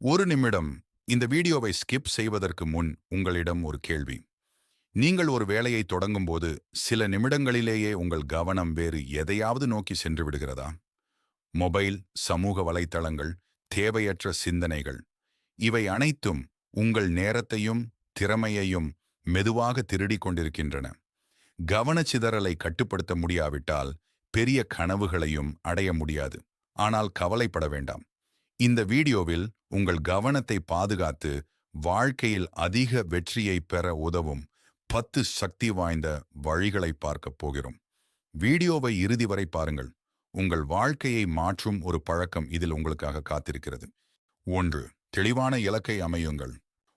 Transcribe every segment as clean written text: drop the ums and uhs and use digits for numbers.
ஒரு நிமிடம். இந்த வீடியோவை ஸ்கிப் செய்வதற்கு முன் உங்களிடம் ஒரு கேள்வி. நீங்கள் ஒரு வேலையை தொடங்கும்போது சில நிமிடங்களிலேயே உங்கள் கவனம் வேறு எதையாவது நோக்கி சென்று விடுகிறதா? மொபைல், சமூக வலைத்தளங்கள், தேவையற்ற சிந்தனைகள், இவை அனைத்தும் உங்கள் நேரத்தையும் திறமையையும் மெதுவாக திருடிக் கொண்டிருக்கின்றன. கவனச்சிதறலை கட்டுப்படுத்த முடியாவிட்டால் பெரிய கனவுகளையும் அடைய முடியாது. ஆனால் கவலைப்பட வேண்டாம். இந்த வீடியோவில் உங்கள் கவனத்தை பாதுகாத்து வாழ்க்கையில் அதிக வெற்றியை பெற உதவும் 10 சக்தி வாய்ந்த வழிகளை பார்க்கப் போகிறோம். வீடியோவை இறுதி வரை பாருங்கள். உங்கள் வாழ்க்கையை மாற்றும் ஒரு பழக்கம் இதில் உங்களுக்காக காத்திருக்கிறது. 1. தெளிவான இலக்கை அமையுங்கள்.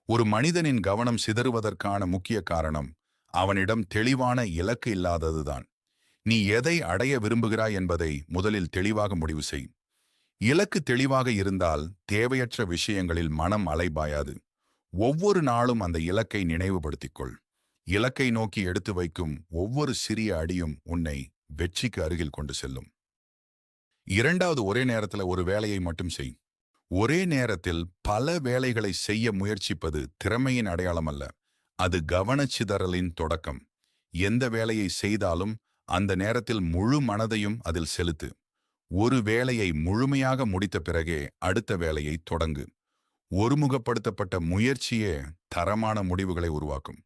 ஒரு மனிதனின் கவனம் சிதறுவதற்கான முக்கிய காரணம் அவனிடம் தெளிவான இலக்கு இல்லாததுதான். நீ எதை அடைய விரும்புகிறாய் என்பதை முதலில் தெளிவாக முடிவு செய். இலக்கு தெளிவாக இருந்தால் தேவையற்ற விஷயங்களில் மனம் அலைபாயாது. ஒவ்வொரு நாளும் அந்த இலக்கை நினைவுபடுத்திக்கொள். இலக்கை நோக்கி எடுத்து வைக்கும் ஒவ்வொரு சிறிய அடியும் உன்னை வெற்றிக்கு அருகில் கொண்டு செல்லும். 2. ஒரே நேரத்தில் ஒரு வேலையை மட்டும் செய். ஒரே நேரத்தில் பல வேலைகளை செய்ய முயற்சிப்பது திறமையின் அடையாளம் அல்ல, அது கவனச்சிதறலின் தொடக்கம். எந்த வேலையை செய்தாலும் அந்த நேரத்தில் முழு மனதையும் அதில் செலுத்து. ஒரு வேலையை முழுமையாக முடித்த பிறகே அடுத்த வேலையை தொடங்கு. ஒருமுகப்படுத்தப்பட்ட முயற்சியே தரமான முடிவுகளை உருவாக்கும்.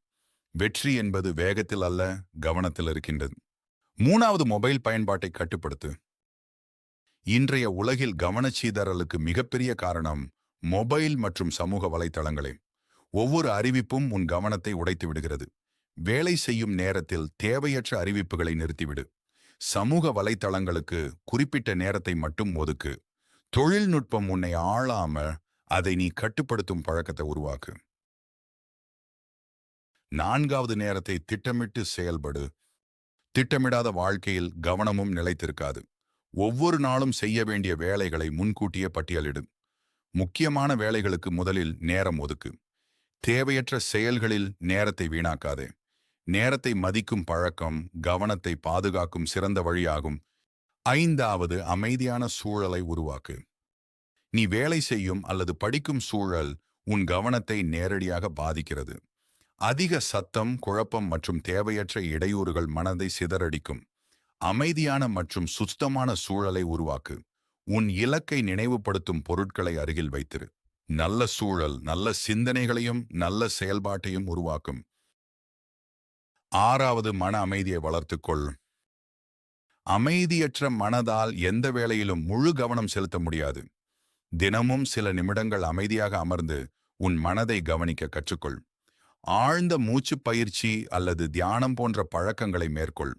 வெற்றி என்பது வேகத்தில் அல்ல, கவனத்தில் இருக்கின்றது. 3. மொபைல் பயன்பாட்டை கட்டுப்படுத்து. இன்றைய உலகில் கவனச்சிதறலுக்கு மிகப்பெரிய காரணம் மொபைல் மற்றும் சமூக வலைத்தளங்களே. ஒவ்வொரு அறிவிப்பும் உன் கவனத்தை உடைத்து விடுகிறது. வேலை செய்யும் நேரத்தில் தேவையற்ற அறிவிப்புகளை நிறுத்திவிடு. சமூக வலைத்தளங்களுக்கு குறிப்பிட்ட நேரத்தை மட்டும் ஒதுக்கு. தொழில்நுட்பம் உன்னை ஆளாம அதை நீ கட்டுப்படுத்தும் பழக்கத்தை உருவாக்கு. 4. நேரத்தை திட்டமிட்டு செயல்படு. திட்டமிடாத வாழ்க்கையில் கவனமும் நிலைத்திருக்காது. ஒவ்வொரு நாளும் செய்ய வேண்டிய வேலைகளை முன்கூட்டியே பட்டியலிடு. முக்கியமான வேலைகளுக்கு முதலில் நேரம் ஒதுக்கு. தேவையற்ற செயல்களில் நேரத்தை வீணாக்காதே. நேரத்தை மதிக்கும் பழக்கம் கவனத்தை பாதுகாக்கும் சிறந்த வழியாகும். 5. அமைதியான சூழலை உருவாக்கு. நீ வேலை செய்யும் அல்லது படிக்கும் சூழல் உன் கவனத்தை நேரடியாக பாதிக்கிறது. அதிக சத்தம், குழப்பம் மற்றும் தேவையற்ற இடையூறுகள் மனதை சிதறடிக்கும். அமைதியான மற்றும் சுத்தமான சூழலை உருவாக்கு. உன் இலக்கை நினைவுபடுத்தும் பொருட்களை அருகில் வைத்திரு. நல்ல சூழல் நல்ல சிந்தனைகளையும் நல்ல செயல்பாட்டையும் உருவாக்கும். 6. மன அமைதியை வளர்த்துக்கொள். அமைதியற்ற மனதால் எந்த வேளையிலும் முழு கவனம் செலுத்த முடியாது. தினமும் சில நிமிடங்கள் அமைதியாக அமர்ந்து உன் மனதை கவனிக்க கற்றுக்கொள். ஆழ்ந்த மூச்சு பயிற்சி அல்லது தியானம் போன்ற பழக்கங்களை மேற்கொள்.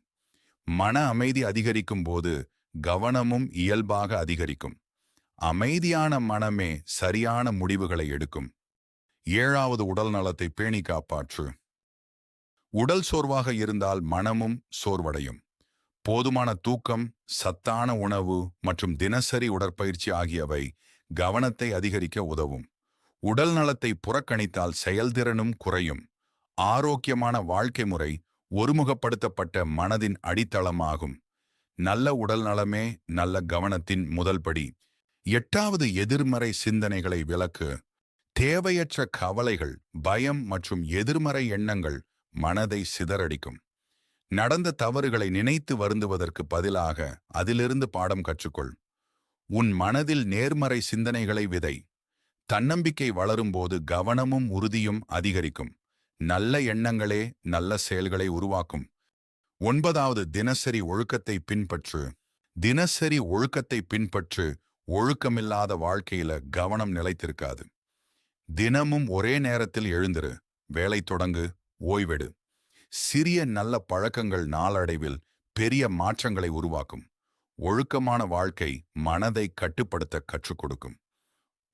மன அமைதி அதிகரிக்கும் போது கவனமும் இயல்பாக அதிகரிக்கும். அமைதியான மனமே சரியான முடிவுகளை எடுக்கும். 7. உடல் நலத்தை பேணி காப்பாற்று. உடல் சோர்வாக இருந்தால் மனமும் சோர்வடையும். போதுமான தூக்கம், சத்தான உணவு மற்றும் தினசரி உடற்பயிற்சி ஆகியவை கவனத்தை அதிகரிக்க உதவும். உடல் நலத்தை புறக்கணித்தால் செயல்திறனும் குறையும். ஆரோக்கியமான வாழ்க்கை முறை ஒருமுகப்படுத்தப்பட்ட மனதின் அடித்தளமாகும். நல்ல உடல் நலமே நல்ல கவனத்தின் முதல் படி. 8. எதிர்மறை சிந்தனைகளை விலக்கு. தேவையற்ற கவலைகள், பயம் மற்றும் எதிர்மறை எண்ணங்கள் மனதை சிதறடிக்கும். நடந்த தவறுகளை நினைத்து வருந்துவதற்கு பதிலாக அதிலிருந்து பாடம் கற்றுக்கொள். உன் மனதில் நேர்மறை சிந்தனைகளை விதை. தன்னம்பிக்கை வளரும்போது கவனமும் உறுதியும் அதிகரிக்கும். நல்ல எண்ணங்களே நல்ல செயல்களை உருவாக்கும். 9. தினசரி ஒழுக்கத்தை பின்பற்று. தினசரி ஒழுக்கத்தை பின்பற்று. ஒழுக்கமில்லாத வாழ்க்கையில கவனம் நிலைத்திருக்காது. தினமும் ஒரே நேரத்தில் எழுந்திரு. வேலை தொடங்கு, ஓய்வெடு. சிறிய நல்ல பழக்கங்கள் நாளடைவில் பெரிய மாற்றங்களை உருவாக்கும். ஒழுக்கமான வாழ்க்கை மனதை கட்டுப்படுத்த கற்றுக் கொடுக்கும்.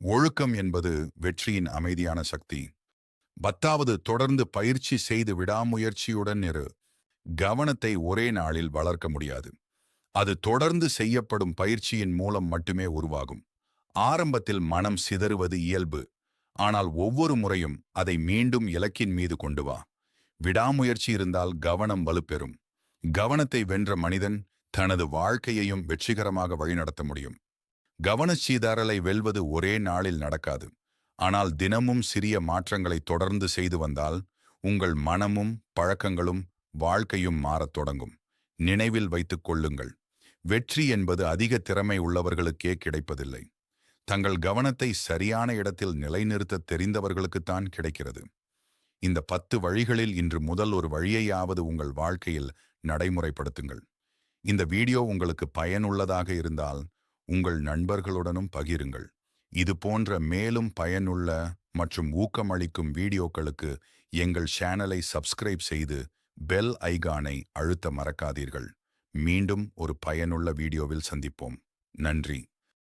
ஒழுக்கம் என்பது வெற்றியின் அமைதியான சக்தி. 10. தொடர்ந்து பயிற்சி செய்து விடாமுயற்சியுடன் இரு. கவனத்தை ஒரே நாளில் வளர்க்க முடியாது. அது தொடர்ந்து செய்யப்படும் பயிற்சியின் மூலம் மட்டுமே உருவாகும். ஆரம்பத்தில் மனம் சிதறுவது இயல்பு. ஆனால் ஒவ்வொரு முறையும் அதை மீண்டும் இலக்கின் மீது கொண்டு வா. விடாமுயற்சி இருந்தால் கவனம் வலுப்பெறும். கவனத்தை வென்ற மனிதன் தனது வாழ்க்கையையும் வெற்றிகரமாக வழிநடத்த முடியும். கவனச்சிதறலை வெல்வது ஒரே நாளில் நடக்காது. ஆனால் தினமும் சிறிய மாற்றங்களை தொடர்ந்து செய்து வந்தால் உங்கள் மனமும் பழக்கங்களும் வாழ்க்கையும் மாறத் தொடங்கும். நினைவில் வைத்துக் கொள்ளுங்கள், வெற்றி என்பது அதிக திறமை உள்ளவர்களுக்கே கிடைப்பதில்லை. தங்கள் கவனத்தை சரியான இடத்தில் நிலைநிறுத்த தெரிந்தவர்களுக்குத்தான் கிடைக்கிறது. இந்த 10 வழிகளில் இன்று முதல் ஒரு வழியையாவது உங்கள் வாழ்க்கையில் நடைமுறைப்படுத்துங்கள். இந்த வீடியோ உங்களுக்கு பயனுள்ளதாக இருந்தால் உங்கள் நண்பர்களுடனும் பகிருங்கள். இது போன்ற மேலும் பயனுள்ள மற்றும் ஊக்கமளிக்கும் வீடியோக்களுக்கு எங்கள் சேனலை சப்ஸ்கிரைப் செய்து பெல் ஐகானை அழுத்த மறக்காதீர்கள். மீண்டும் ஒரு பயனுள்ள வீடியோவில் சந்திப்போம். நன்றி.